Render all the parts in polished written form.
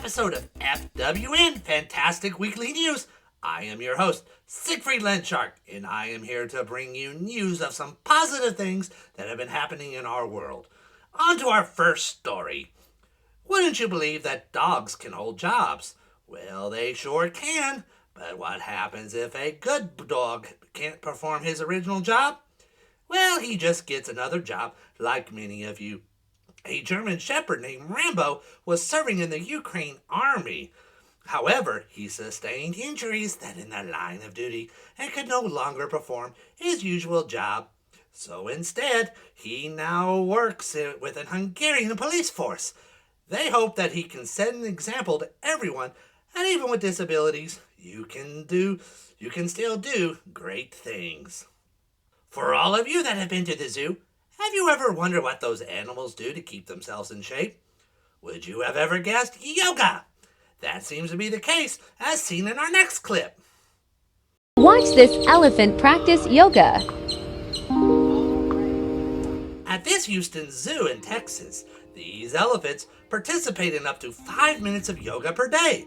episode of FWN, Fantastic Weekly News. I am your host, Sigfried Landshark, and I am here to bring you news of some positive things that have been happening in our world. On to our first story. Wouldn't you believe that dogs can hold jobs? Well, they sure can, but what happens if a good dog can't perform his original job? Well, he just gets another job like many of you. A German shepherd named Rambo was serving in the Ukraine army. However, he sustained injuries that in the line of duty and could no longer perform his usual job. So instead, he now works with a Hungarian police force. They hope that he can set an example to everyone, and even with disabilities, you can still do great things. For all of you that have been to the zoo, have you ever wondered what those animals do to keep themselves in shape? Would you have ever guessed yoga? That seems to be the case, as seen in our next clip. Watch this elephant practice yoga. At this Houston Zoo in Texas, these elephants participate in up to 5 minutes of yoga per day.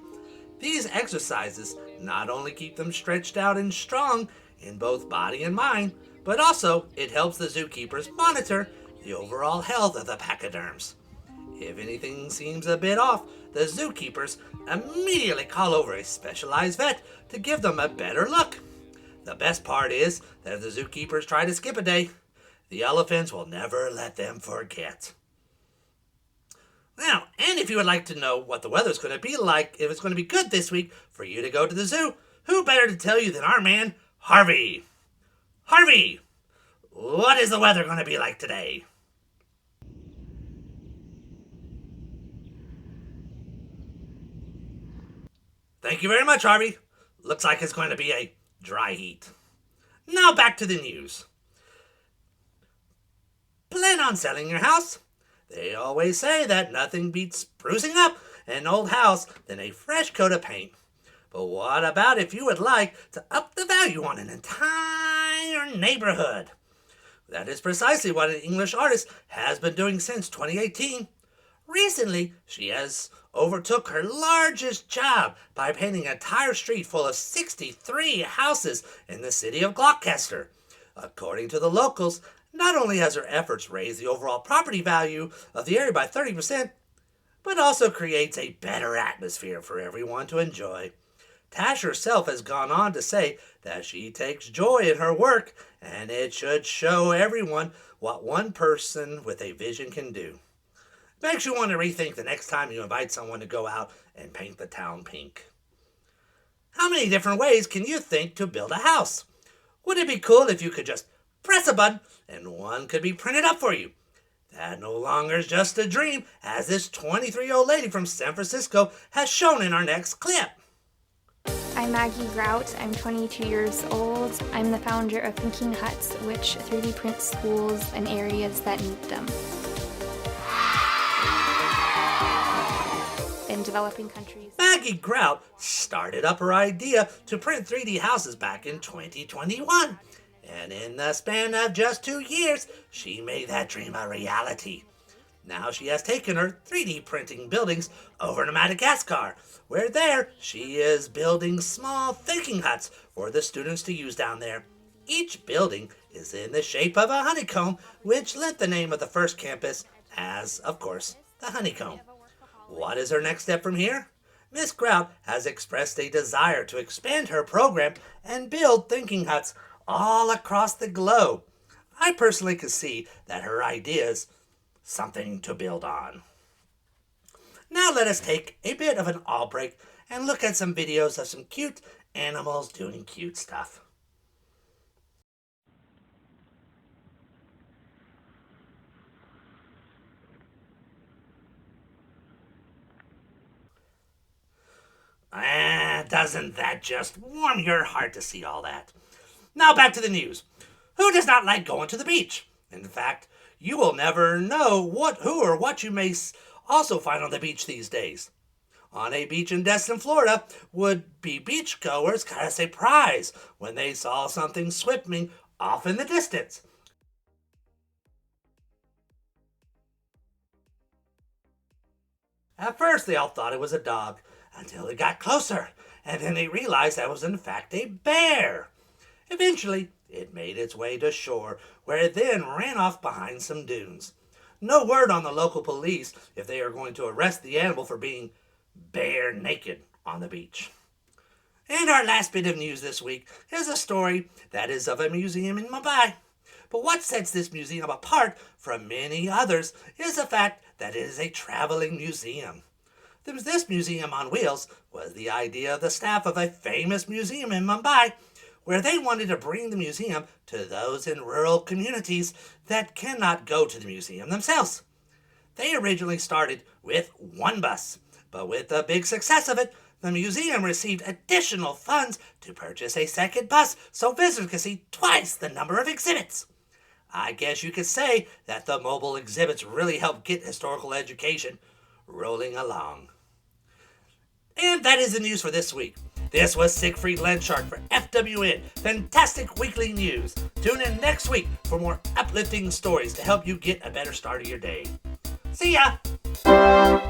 These exercises not only keep them stretched out and strong in both body and mind, but also it helps the zookeepers monitor the overall health of the pachyderms. If anything seems a bit off, the zookeepers immediately call over a specialized vet to give them a better look. The best part is that if the zookeepers try to skip a day, the elephants will never let them forget. Now, and if you would like to know what the weather's going to be like, if it's going to be good this week for you to go to the zoo, who better to tell you than our man, Harvey? Harvey, what is the weather going to be like today? Thank you very much, Harvey. Looks like it's going to be a dry heat. Now back to the news. Plan on selling your house? They always say that nothing beats sprucing up an old house than a fresh coat of paint. But what about if you would like to up the value on an entire neighborhood? That is precisely what an English artist has been doing since 2018. Recently, she has overtook her largest job by painting an entire street full of 63 houses in the city of Gloucester. According to the locals, not only has her efforts raised the overall property value of the area by 30%, but also creates a better atmosphere for everyone to enjoy. Tash herself has gone on to say that she takes joy in her work, and it should show everyone what one person with a vision can do. Makes you want to rethink the next time you invite someone to go out and paint the town pink. How many different ways can you think to build a house? Would it be cool if you could just press a button and one could be printed up for you? That no longer is just a dream, as this 23-year-old lady from San Francisco has shown in our next clip. I'm Maggie Grout. I'm 22 years old. I'm the founder of Thinking Huts, which 3D prints schools and areas that need them. In developing countries. Maggie Grout started up her idea to print 3D houses back in 2021. And in the span of just 2 years, she made that dream a reality. Now she has taken her 3D printing buildings over to Madagascar, where there she is building small thinking huts for the students to use down there. Each building is in the shape of a honeycomb, which lent the name of the first campus as, of course, the honeycomb. What is her next step from here? Miss Grout has expressed a desire to expand her program and build thinking huts all across the globe. I personally could see that her idea is something to build on. Now let us take a bit of an all break and look at some videos of some cute animals doing cute stuff. Doesn't that just warm your heart to see all that? Now back to the news. Who does not like going to the beach? In fact, you will never know who or what you may also find on the beach these days. On a beach in Destin, Florida, would-be beachgoers got a surprise when they saw something swimming off in the distance. At first, they all thought it was a dog, until it got closer, and then they realized that was in fact a bear. Eventually, it made its way to shore, where it then ran off behind some dunes. No word on the local police if they are going to arrest the animal for being bare naked on the beach. And our last bit of news this week is a story that is of a museum in Mumbai. But what sets this museum apart from many others is the fact that it is a traveling museum. This museum on wheels was the idea of the staff of a famous museum in Mumbai, where they wanted to bring the museum to those in rural communities that cannot go to the museum themselves. They originally started with one bus, but with the big success of it, the museum received additional funds to purchase a second bus so visitors could see twice the number of exhibits. I guess you could say that the mobile exhibits really helped get historical education rolling along. And that is the news for this week. This was Sigfried Landshark for FWN, Fantastic Weekly News. Tune in next week for more uplifting stories to help you get a better start of your day. See ya!